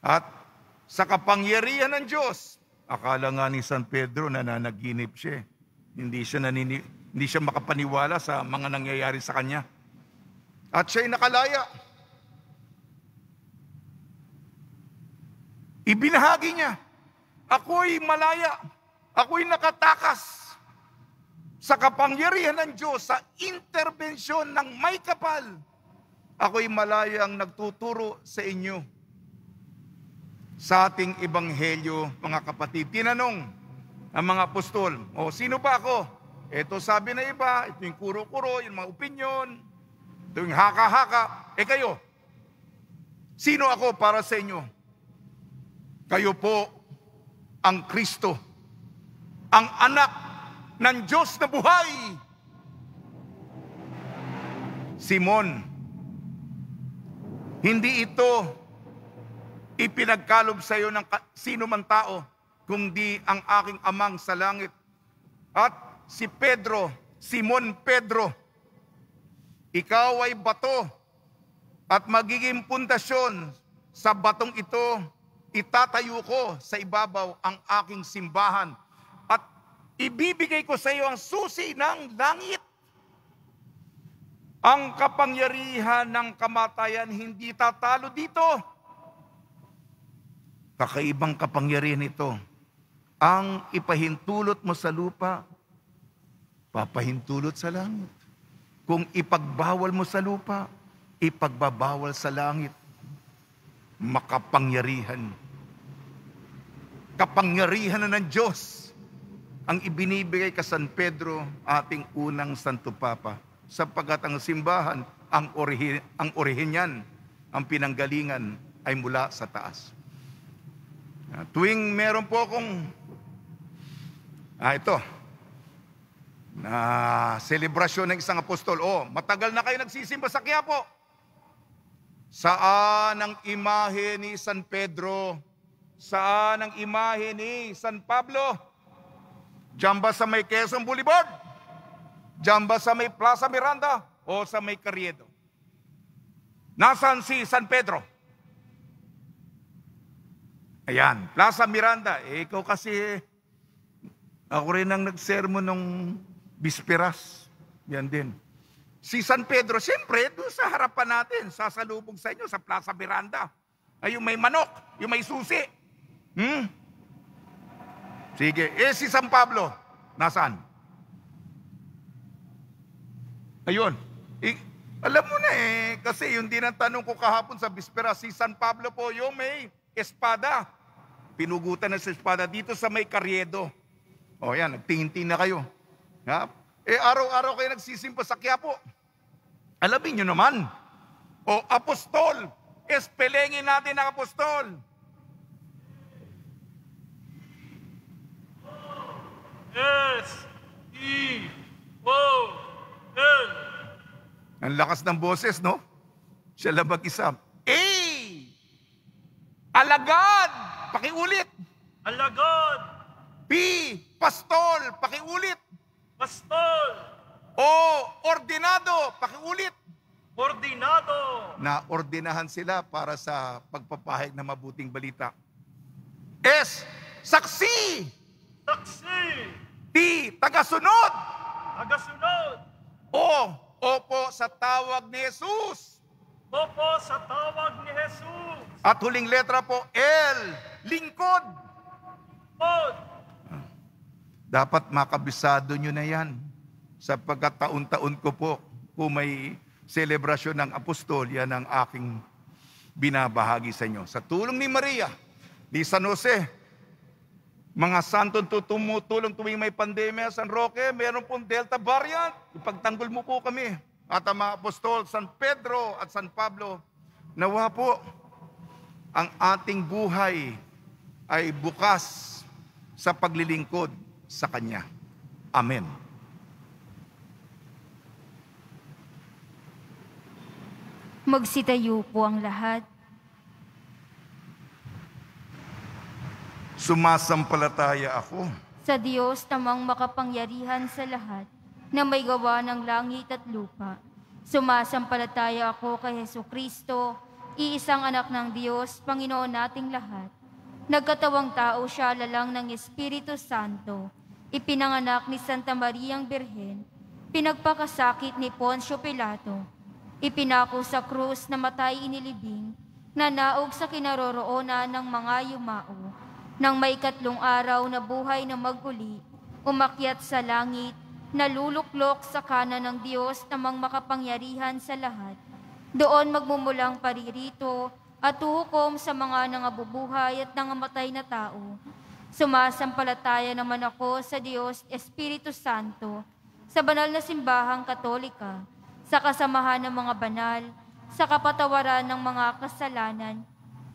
At sa kapangyarihan ng Diyos, akala nga ni San Pedro na nanaginip siya. Hindi siya makapaniwala sa mga nangyayari sa kanya. At siya'y nakalaya. Ibinahagi niya, ako'y malaya, ako'y nakatakas sa kapangyarihan ng Diyos, sa interbensyon ng may kapal. Ako'y malayang nagtuturo sa inyo. Sa ating ebanghelyo, mga kapatid, tinanong ang mga apostol, sino ba ako? Ito sabi na iba, ito yung kuro-kuro, yung mga opinyon, ito yung haka-haka. Kayo, sino ako para sa inyo? Kayo po ang Kristo, ang anak ng Diyos na buhay. Simon, hindi ito ipinagkalob sa iyo ng sino man tao, kundi ang aking amang sa langit. At si Pedro, Simon Pedro, ikaw ay bato at magiging pundasyon. Sa batong ito, itatayo ko sa ibabaw ang aking simbahan. At ibibigay ko sa iyo ang susi ng langit. Ang kapangyarihan ng kamatayan hindi tatalo dito. Kakaibang kapangyarihan ito. Ang ipahintulot mo sa lupa, papahintulot sa langit. Kung ipagbawal mo sa lupa, ipagbabawal sa langit. Makapangyarihan. Kapangyarihan na ng Diyos ang ibinibigay ka San Pedro, ating unang Santo Papa, sapagkat ang simbahan, ang orihin niyan, ang pinanggalingan ay mula sa taas. Tuwing meron po akong selebrasyon ng isang apostol, matagal na kayo nagsisimba sa Quiapo. Saan ang imahe ni San Pedro? Saan ang imahe ni San Pablo? Diyan ba sa may Quezon Boulevard? Diyan ba sa may Plaza Miranda? O sa may Carriedo? Nasaan si San Pedro? Ayan, Plaza Miranda. Ikaw kasi, ako rin ang nagsermon nung bisperas. Yan din. Si San Pedro, siyempre, doon sa harapan natin, sasalubog sa inyo sa Plaza Miranda. Ay, yung may manok, yung may susi. Sige, si San Pablo, nasaan? Ayun. Alam mo na kasi yung dinantanong ko kahapon sa bispera, si San Pablo po, yung may espada. Pinugutan na sa espada dito sa may Carriedo. Yan, nagtingin-tingin na kayo. Araw-araw kayo nagsisimpa sa Quiapo. Alamin nyo naman. Apostol. Espelengin natin ang apostol. S-E-O-L. Ang lakas ng boses, no? Siya lang mag-isa. Alagad! Pakiulit. Alagad! P. Pastol. Pakiulit. Pastol! Ordinado. Pakiulit. Ordinado! Na-ordinahan sila para sa pagpapahayag ng mabuting balita. S. Saksi. Saksi! T. Tagasunod. Tagasunod! Opo sa tawag ni Jesus. Opo sa tawag ni Jesus. At huling letra po, L, lingkod. Pod. Dapat makabisado nyo na yan. Sapagkat taon-taon ko po, kung may selebrasyon ng apostol, yan ang aking binabahagi sa inyo. Sa tulong ni Maria, ni San Jose, mga santong tumutulong tuwing may pandemya, San Roque, meron pong Delta variant. Ipagtanggol mo po kami. At ang mga apostol, San Pedro at San Pablo, nawa po, ang ating buhay ay bukas sa paglilingkod sa Kanya. Amen. Magsitayo po ang lahat. Sumasampalataya ako Sa Diyos namang makapangyarihan sa lahat, na may gawa ng langit at lupa. Sumasampalataya ako kay Hesukristo, iisang anak ng Diyos, Panginoon nating lahat. Nagkatawang tao siya lalang ng Espiritu Santo, ipinanganak ni Santa Mariang Birhen, pinagpakasakit ni Poncio Pilato, ipinako sa krus na matay inilibing, nanaog sa kinaroroonan ng mga yumao, nang may 3 araw na buhay na maguli, umakyat sa langit, naluluklok sa kanan ng Diyos namang makapangyarihan sa lahat. Doon magmumulang paririto at huhukom sa mga nangabubuhay at nangamatay na tao. Sumasampalataya naman ako sa Diyos Espiritu Santo, sa banal na simbahang Katolika, sa kasamahan ng mga banal, sa kapatawaran ng mga kasalanan,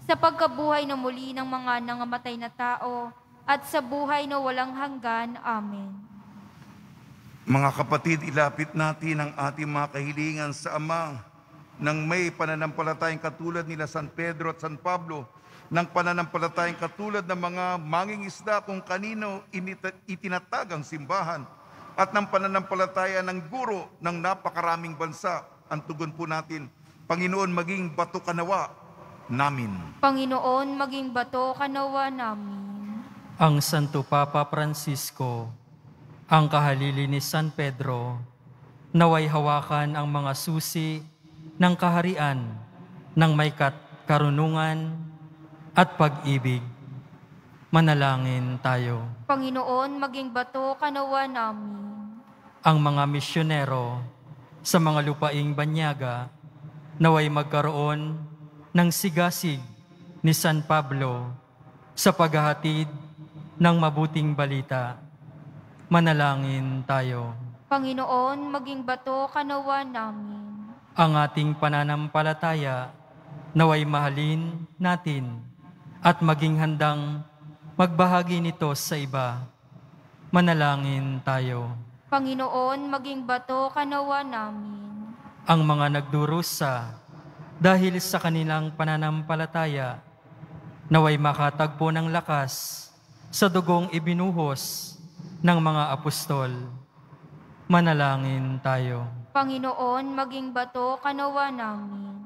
sa pagkabuhay na muli ng mga nangamatay na tao, at sa buhay na walang hanggan. Amen. Mga kapatid, ilapit natin ang ating mga kahilingan sa Ama nang may pananampalatayang katulad nila San Pedro at San Pablo, ng pananampalatayang katulad ng mga mangingisda kung kanino itinatag ang simbahan, at ng pananampalataya ng guro ng napakaraming bansa. Ang tugon po natin, Panginoon, maging bato kanawa namin. Panginoon, maging bato kanawa namin. Ang Santo Papa Francisco, ang kahalili ni San Pedro, naway hawakan ang mga susi ng kaharian ng may karunungan at pag-ibig. Manalangin tayo. Panginoon, maging bato kanawa namin. Ang mga misyonero sa mga lupaing banyaga, naway magkaroon ng sigasig ni San Pablo sa paghahatid ng mabuting balita. Manalangin tayo. Panginoon, maging bato kanawa namin. Ang ating pananampalataya naway mahalin natin at maging handang magbahagi nito sa iba. Manalangin tayo. Panginoon, maging bato kanawa namin. Ang mga nagdurusa dahil sa kanilang pananampalataya, naway makatagpo ng lakas sa dugong ibinuhos ng mga apostol. Manalangin tayo. Panginoon, maging bato kanawa namin.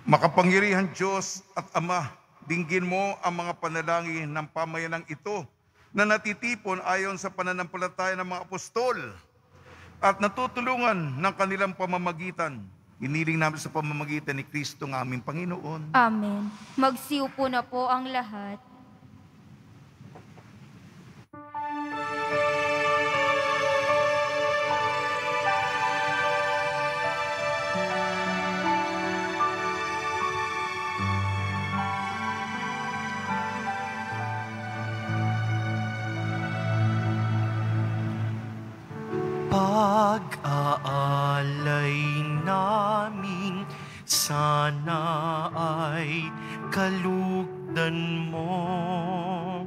Makapangyarihan Diyos at Ama, dinggin mo ang mga panalangin ng pamayanang ito na natitipon ayon sa pananampalataya ng mga apostol at natutulungan ng kanilang pamamagitan. Iniling namin sa pamamagitan ni Kristo ng aming Panginoon. Amen. Magsiupo na po ang lahat. Pag-aalay namin sana ay kalugdan mo,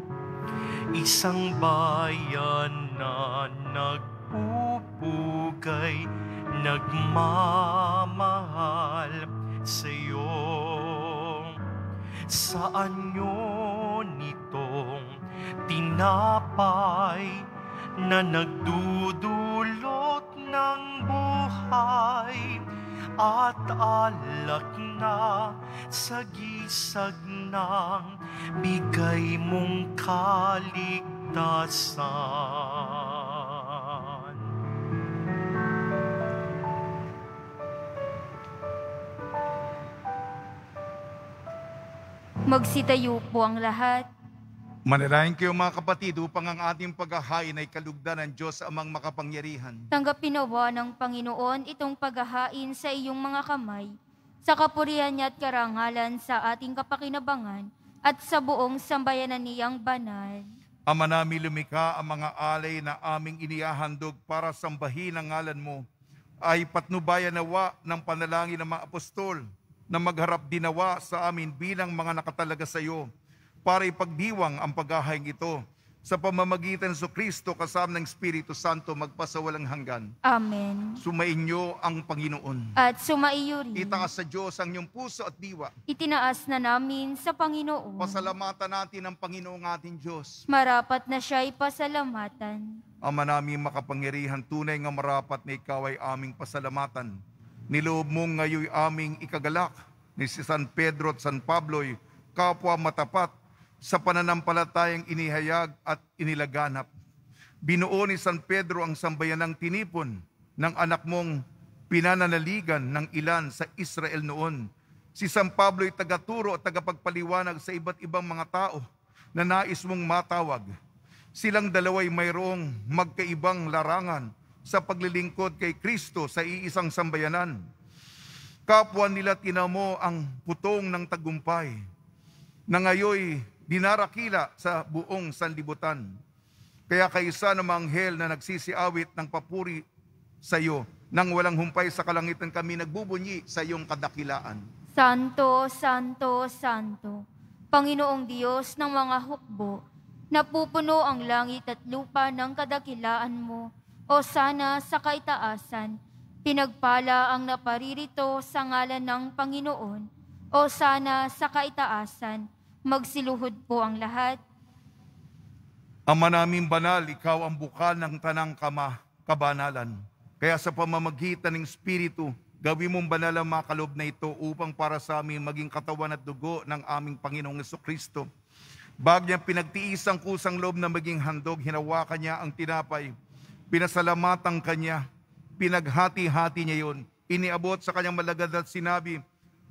isang bayan na nagpupugay, nagmamahal sa'yo. Saan nyo nitong tinapay na nagdudulot ng buhay at alak na sa gisag ng bigay mong kaligtasan. Magsitayo po ang lahat. Manalangin kayo mga kapatid upang ang ating paghahain ay kalugdan ng Diyos amang makapangyarihan. Tanggapin nawa ng Panginoon itong paghahain sa iyong mga kamay, sa kapurihan niya at karangalan sa ating kapakinabangan at sa buong sambayanan niyang banal. Ama namin lumikha, ang mga alay na aming inihahandog para sambahin ang ngalan mo, ay patnubayan nawa ng panalangin ng mga apostol na magharap dinawa sa amin bilang mga nakatalaga sa iyo, para ipagdiwang ang paghahain ito sa pamamagitan sa Kristo kasama ng Espiritu Santo magpasawalang hanggan. Amen. Sumainyo ang Panginoon. At sumaiyo rin. Itaas sa Diyos ang iyong puso at diwa. Itinaas na namin sa Panginoon. Pasalamatan natin ang Panginoong ating Diyos. Marapat na siya'y pasalamatan. Ama namin makapangyarihan, tunay nga marapat na ikaw ay aming pasalamatan. Niloob mong ngayon aming ikagalak ni si San Pedro at San Pablo'y kapwa matapat sa pananampalatayang inihayag at inilaganap. Binuo ni San Pedro ang sambayanang tinipon ng anak mong pinananaligan ng ilan sa Israel noon. Si San Pablo ay tagaturo at tagapagpaliwanag sa iba't ibang mga tao na nais mong matawag. Silang dalawa'y mayroong magkaibang larangan sa paglilingkod kay Kristo sa iisang sambayanan. Kapwa nila tinamo ang putong ng tagumpay na ngayoy dinarakila sa buong sanlibutan. Kaya kaisa ng mga anghel na nagsisiawit ng papuri sa iyo, nang walang humpay sa kalangitan kami nagbubunyi sa iyong kadakilaan. Santo, Santo, Santo, Panginoong Diyos ng mga hukbo, napupuno ang langit at lupa ng kadakilaan mo, o sana sa kaitaasan, pinagpala ang naparirito sa ngalan ng Panginoon, o sana sa kaitaasan, magsiluhod po ang lahat. Ama naming banal, ikaw ang bukal ng tanang kabanalan. Kaya sa pamamagitan ng Espiritu, gawin mong banal ang mga kaloob na ito upang para sa amin maging katawan at dugo ng aming Panginoong Jesucristo. Bago niyang pinagtiis ang kusang loob na maging handog, hinawakan niya ang tinapay, pinasalamatan kanya, pinaghati-hati niya yun, iniabot sa kanyang malagad at sinabi,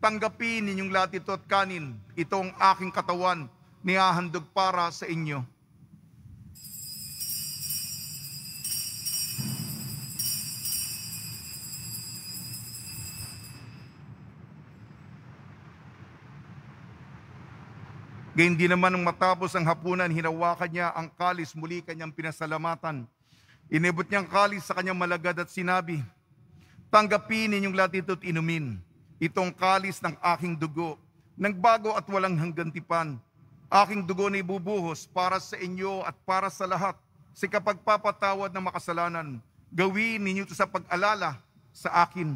tanggapin ninyong lahat ito at kanin, itong aking katawan, nihahandog para sa inyo. Gayun din naman nung matapos ang hapunan, hinawakan niya ang kalis, muli kanyang pinasalamatan. Inibot niya ang kalis sa kanyang malagad at sinabi, tanggapin ninyong lahat ito at inumin. Itong kalis ng aking dugo, nagbago at walang hanggantipan. Aking dugo na ibubuhos para sa inyo at para sa lahat. Sa kapagpapatawad ng makasalanan, gawin ninyo ito sa pag-alala sa akin.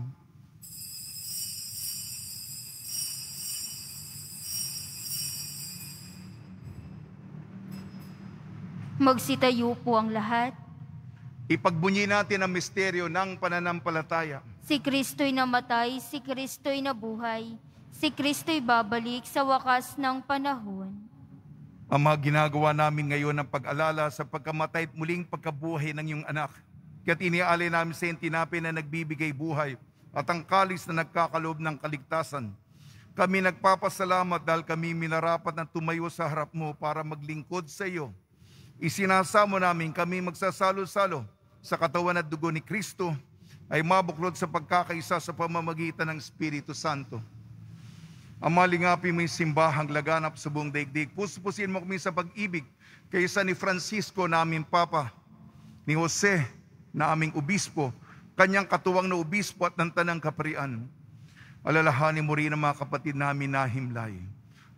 Magsitayo po ang lahat. Ipagbunyi natin ang misteryo ng pananampalataya. Si Kristo'y namatay, si Kristo'y nabuhay, si Kristo'y babalik sa wakas ng panahon. Ang mga ginagawa namin ngayon ng pag-alala sa pagkamatay at muling pagkabuhay ng iyong anak. Kaya't iniaalay namin sa iyong tinapay na nagbibigay buhay at ang kalis na nagkakaloob ng kaligtasan. Kami nagpapasalamat dahil kami minarapat na tumayo sa harap mo para maglingkod sa iyo. Isinasamo namin kami magsasalo-salo sa katawan at dugo ni Kristo ay mabuklod sa pagkakaisa sa pamamagitan ng Espiritu Santo. Ama, lingapin mo yung simbahang laganap sa buong daigdig. Pupusin mo kami sa pag-ibig kaysa ni Francisco na aming Papa, ni Jose na aming Obispo, kanyang katuwang na Obispo at ng Tanang Kaparian. Alalahanin mo rin ang mga kapatid namin na himlay,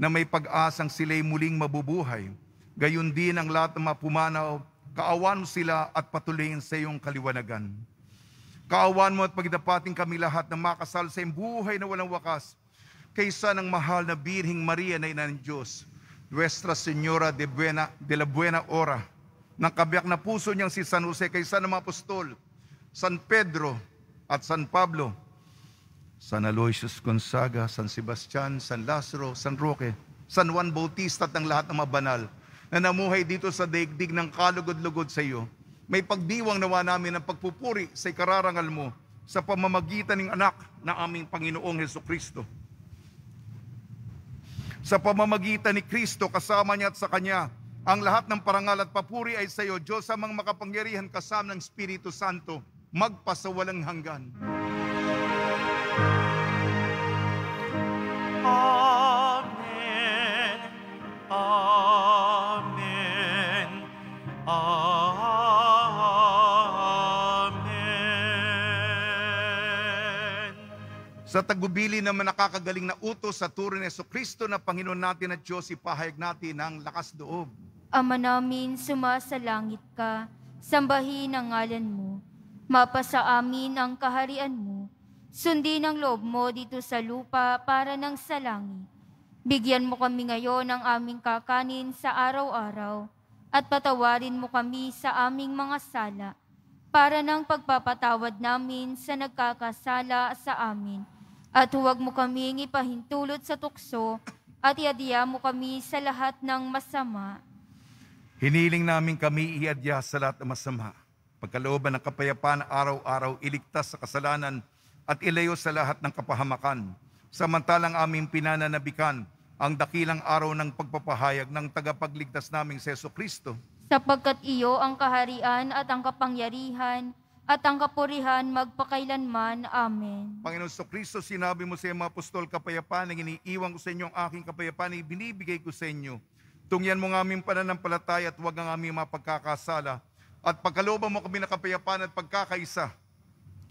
na may pag-asang sila'y muling mabubuhay. Gayon din ang lahat ng mga pumanaw, kaawan mo sila at patuloyin sa iyong kaliwanagan. Kaawan mo at pagdapating kami lahat na makasal sa iyong buhay na walang wakas, kaysa ng mahal na Birhing Maria na Ina ng Diyos, Nuestra Señora de la Buena Hora, ng kabiyak na puso niyang si San Jose, kaysa ng mga apostol, San Pedro at San Pablo, San Aloysius Gonzaga, San Sebastian, San Lazaro, San Roque, San Juan Bautista at ang lahat ng mga banal na namuhay dito sa daigdig ng kalugod-lugod sa iyo. May pagdiwang nawa namin ng pagpupuri sa ikararangal mo sa pamamagitan ng anak na aming Panginoong Jesucristo. Sa pamamagitan ni Kristo, kasama niya at sa Kanya, ang lahat ng parangal at papuri ay sa iyo, Diyos amang makapangyarihan kasama ng Espiritu Santo, magpasawalang hanggan. Amen. Amen. Amen. Sa tagubili naman nakakagaling na utos sa turo ni Jesucristo na Panginoon natin at Diyos, ipahayag natin ang lakas loob. Ama namin, sumasalangit ka, sambahin ang ngalan mo. Mapasa amin ang kaharian mo. Sundin ang loob mo dito sa lupa para ng sa langit. Bigyan mo kami ngayon ng aming kakanin sa araw-araw at patawarin mo kami sa aming mga sala para ng pagpapatawad namin sa nagkakasala sa amin. At huwag mo kaming ipahintulot sa tukso at iadya mo kami sa lahat ng masama. Hiniling namin kami iadya sa lahat ng masama. Pagkalooban ng kapayapaan araw-araw, iligtas sa kasalanan at ilayo sa lahat ng kapahamakan. Samantalang aming pinananabikan ang dakilang araw ng pagpapahayag ng tagapagligtas naming si Jesucristo. Sapagkat iyo ang kaharian at ang kapangyarihan at ang kapurihan magpakailanman. Amen. Panginoon Jesucristo, sinabi mo sa mga apostol, kapayapaan ang iniiwan ko sa inyo, ang aking kapayapaan ay binibigay ko sa inyo. Tungyan mo ng aming pananampalataya at huwag ang aming mapagkakasala. At pagkalooban mo kami ng kapayapaan at pagkakaisa,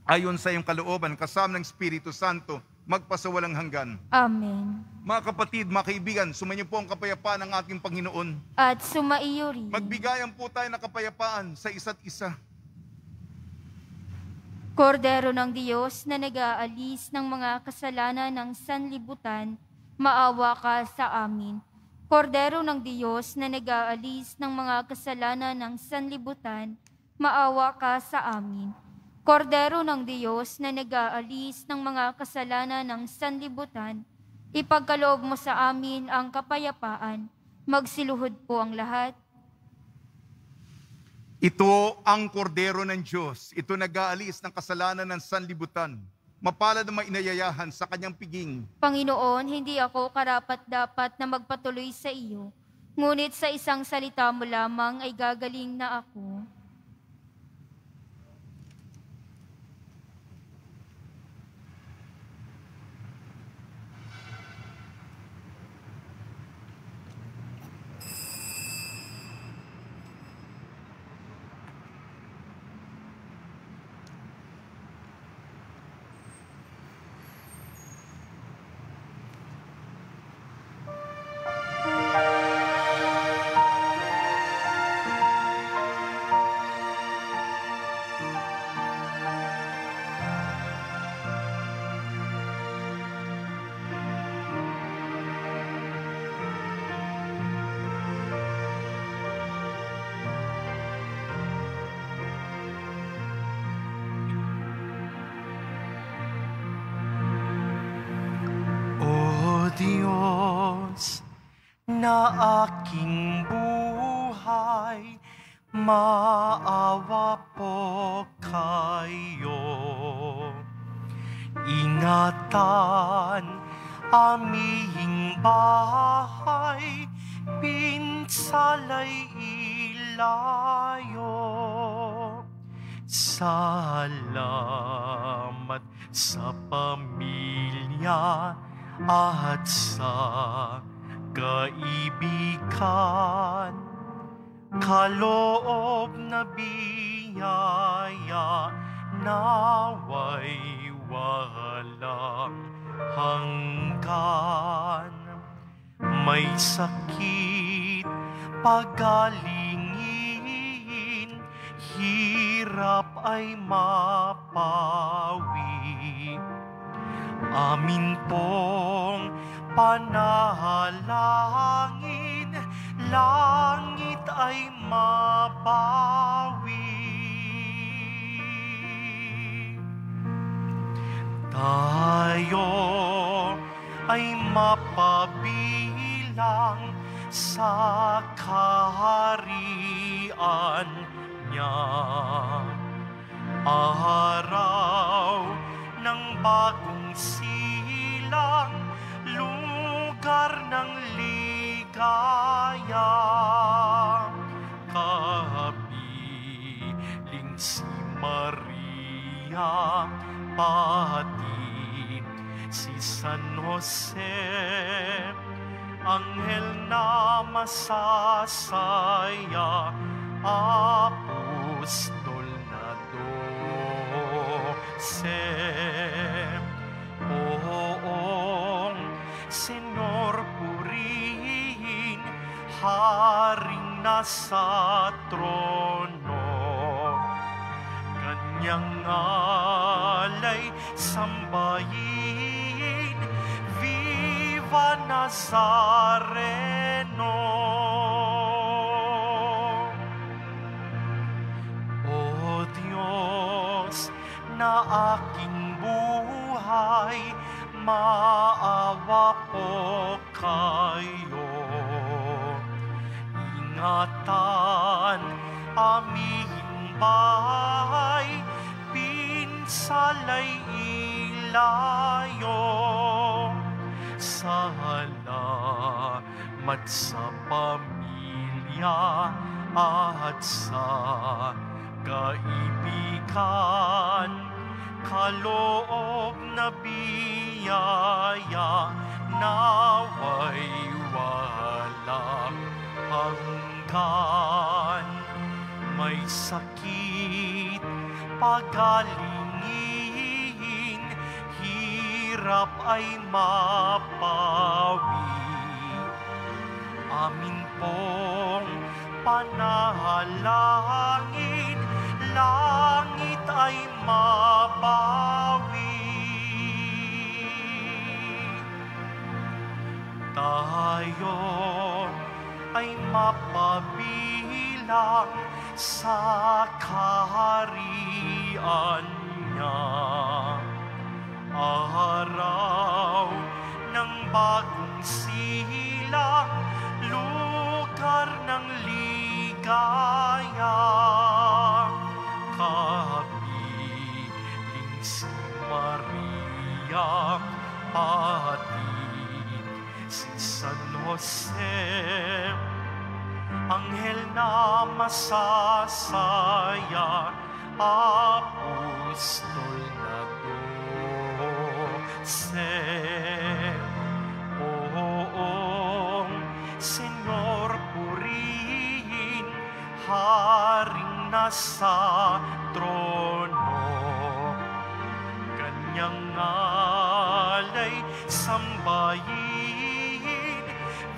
ayon sa iyong kalooban, kasama ng Espiritu Santo, magpasawalang hanggan. Amen. Mga kapatid, mga kaibigan, sumainyo po ang kapayapaan ng ating Panginoon. At sumaiyo rin. Magbigayan po tayo ng kapayapaan sa isa't isa. Kordero ng Diyos na nag-aalis ng mga kasalanan ng sanlibutan, maawa ka sa amin. Kordero ng Diyos na nag-aalis ng mga kasalanan ng sanlibutan, maawa ka sa amin. Kordero ng Diyos na nag-aalis ng mga kasalanan ng sanlibutan, ipagkaloob mo sa amin ang kapayapaan. Magsiluhod po ang lahat. Ito ang kordero ng Diyos. Ito nag-aalis ng kasalanan ng sanlibutan. Mapalad na mainayayahan sa kanyang piging. Panginoon, hindi ako karapat-dapat na magpatuloy sa iyo, ngunit sa isang salita mo lamang ay gagaling na ako. Diyos na aking buhay, maawa po kayo. Ingatan aming bahay, pinsalay ilayo. Salamat sa pamilya at sa kaibigan, kaloob na biyaya, naway walang hanggan. May sakit, pagalingin, hirap ay mapawi. Amin pong panahalangin, langit ay mabawi. Tayo ay mapabilang sa kaharian niya. Araw ng bagong silang, lugar ng ligaya. Kapiling si Maria, pati si San Jose, anghel na masasaya, apostol na 12. Poong Senyor purihin, haring nasa trono, kanyang alay sambahin, Viva Nazareno. O Diyos na aking buhay, maawa po kayo. Ingatan aming bahay, pinsalay ilayo. Salamat sa pamilya at sa kaibigan, kaloob na biyaya, naway walang hanggan. May sakit, pagalingin, hirap ay mapawi. Amin pong panahalangin, langit ay mabawi. Tayo ay mapabilang sa kaharian niya. Araw ng bagong silang, lugar ng ligaya. Kapiling si Maria, pati si San Jose, anghel na masasaya, apostol na 12. Poong Senyor purihin, haring nasa trono, kanyang alay sambahin,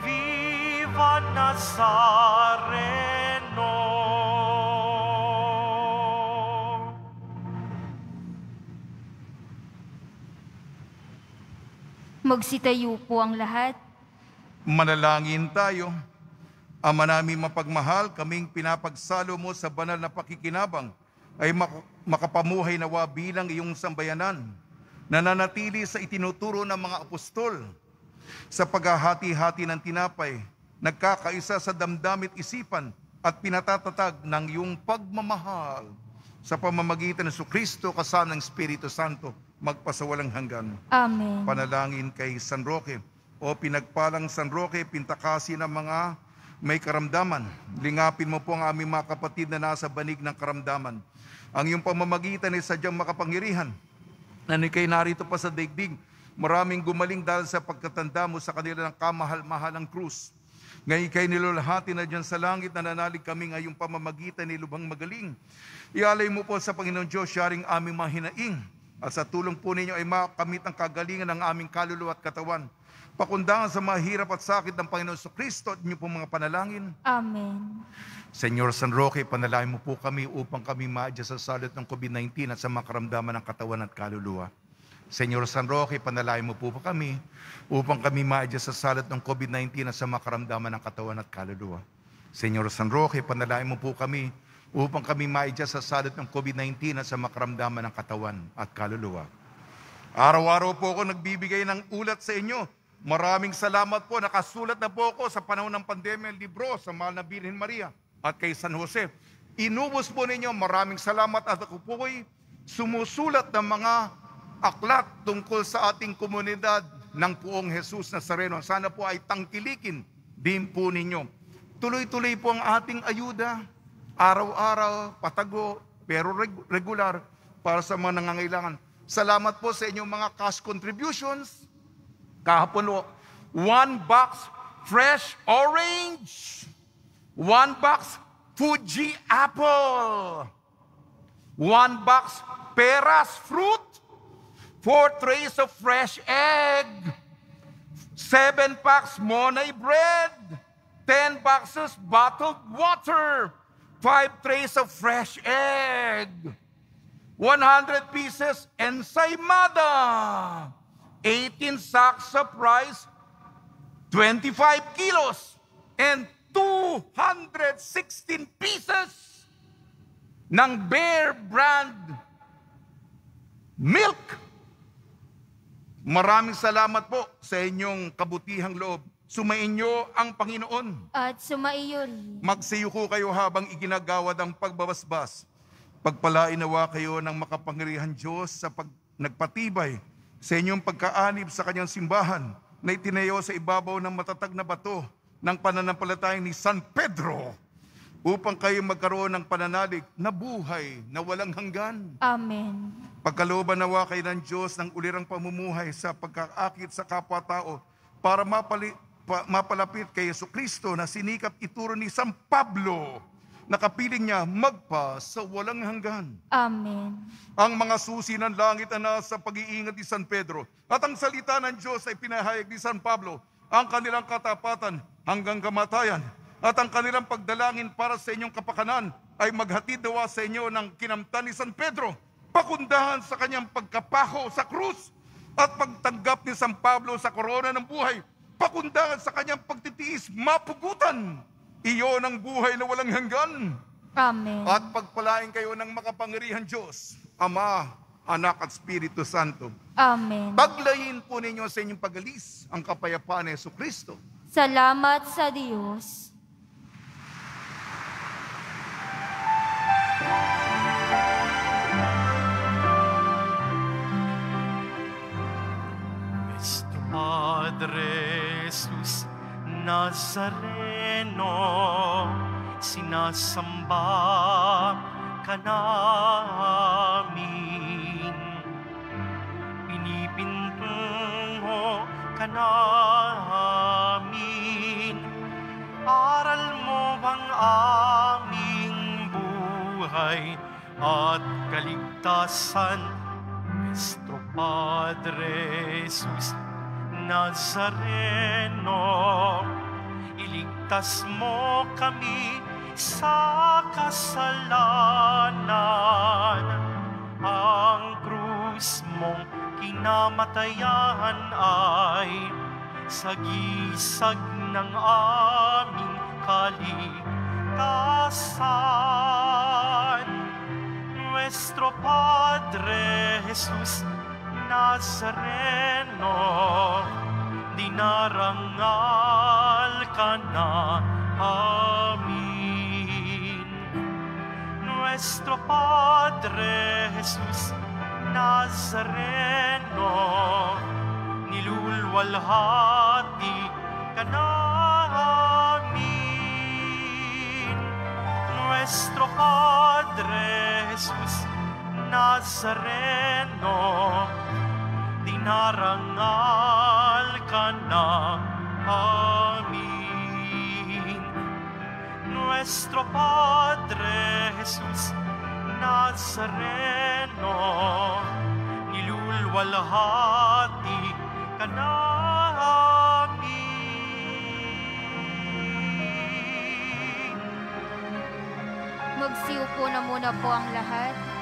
Viva Nazareno. Magsitayo po ang lahat. Manalangin tayo. Ama namin mapagmahal, kaming pinapagsalo mo sa banal na pakikinabang ay makapamuhay nawa bilang iyong sambayanan, nananatili sa itinuturo ng mga apostol, sa paghahati-hati ng tinapay, nagkakaisa sa damdamit isipan at pinatatatag ng iyong pagmamahal sa pamamagitan ng Kristo kasama ng Espiritu Santo, magpasawalang hanggan. Amen. Panalangin kay San Roque. O pinagpalang San Roque, pintakasi ng mga may karamdaman. Lingapin mo po ang aming mga kapatid na nasa banig ng karamdaman. Ang iyong pamamagitan ay sadyang makapangyarihan, na ikay narito pa sa daigdig. Maraming gumaling dahil sa pagkatanda mo sa kanila ng kamahal-mahalang krus. Ngayon ikay nilulahati na dyan sa langit, na nanalig kami ngayong pamamagitan ni Lubhang Magaling. Ialay mo po sa Panginoon Diyos, sharing aming mga hinaing, at sa tulong po ninyo ay makamit ang kagalingan ng aming kaluluwa at katawan. Pakundangan sa mga hirap at sakit ng Panginoon Kristo at inyo pong mga panalangin. Amen. Senyor San Roque, panalangin mo po kami upang kami maadya sa salot ng COVID-19 at sa mga karamdaman ng katawan at kaluluwa. Senyor San Roque, panalangin mo po kami upang kami maadya sa salot ng COVID-19 at sa mga karamdaman ng katawan at kaluluwa. Senyor San Roque, panalangin mo po kami upang kami maadya sa salot ng COVID-19 at sa mga karamdaman ng katawan at kaluluwa. Araw-araw po ako nagbibigay ng ulat sa inyo. Maraming salamat po. Nakasulat na po ako sa panahon ng pandemya, libro sa Mahal na Birhen Maria at kay San Jose. Inubos po ninyo. Maraming salamat at ako po ay sumusulat ng mga aklat tungkol sa ating komunidad ng Poong Jesus Nazareno. Sana po ay tangkilikin din po ninyo. Tuloy-tuloy po ang ating ayuda, araw-araw, patago, pero regular para sa mga nangangailangan. Salamat po sa inyong mga cash contributions. Kahapon po, 1 box fresh orange, 1 box Fuji apple, 1 box peras fruit, 4 trays of fresh egg, 7 packs Monay bread, 10 boxes bottled water, 5 trays of fresh egg, 100 pieces ensaymada, 18 sacks of rice, 25 kilos, and 216 pieces ng Bear brand milk. Maraming salamat po sa inyong kabutihang loob. Sumainyo ang Panginoon. At sumaiyo rin. Magsiyuko kayo habang iginagawad ang pagbabasbas. Pagpalain nawa kayo ng makapangyarihan Diyos sa nagpatibay sa inyong pagkaanib sa kanyang simbahan na itinayo sa ibabaw ng matatag na bato ng pananampalatayang ni San Pedro upang kayo magkaroon ng pananalig na buhay na walang hanggan. Amen. Pagkalooban nawa kayo ng Diyos ng ulirang pamumuhay sa pagkaakit sa kapwa-tao para mapalapit kay Jesucristo na sinikap ituro ni San Pablo na kapiling niya magpa sa walang hanggan. Amen. Ang mga susi ng langit na nasa pag-iingat ni San Pedro at ang salita ng Diyos ay pinahayag ni San Pablo, ang kanilang katapatan hanggang kamatayan at ang kanilang pagdalangin para sa inyong kapakanan ay maghatid daw sa inyo ng kinamtan ni San Pedro, pakundahan sa kanyang pagkapaho sa krus at pagtanggap ni San Pablo sa korona ng buhay, pakundahan sa kanyang pagtitiis, mapugutan. Iyon ang buhay na walang hanggan. Amen. At pagpalain kayo ng makapangyarihan Diyos, Ama, Anak at Espiritu Santo. Amen. Paglayin po ninyo sa inyong pag-alis ang kapayapaan ni Jesucristo. Salamat sa Diyos. Nuestro Padre Jesus Nazareno, sinasamba ka namin, pinipintungo ka namin, aral mo ang aming buhay at kaligtasan. Nuestro Padre Jesus Nazareno, iligtas mo kami sa kasalanan. Ang krus mong kinamatayan ay sagisag ng aming kaligtasan. Nuestro Padre Jesus Nazareno, dinarangal ka na amin. Nuestro Padre Jesus Nazareno, nilulwalhati ka na amin. Nuestro Padre Jesus Nazareno, dinarangal ka na amin. Nuestro Padre Jesus Nazareno, nilulwalhati ka na amin. Magsiupo na muna po ang lahat.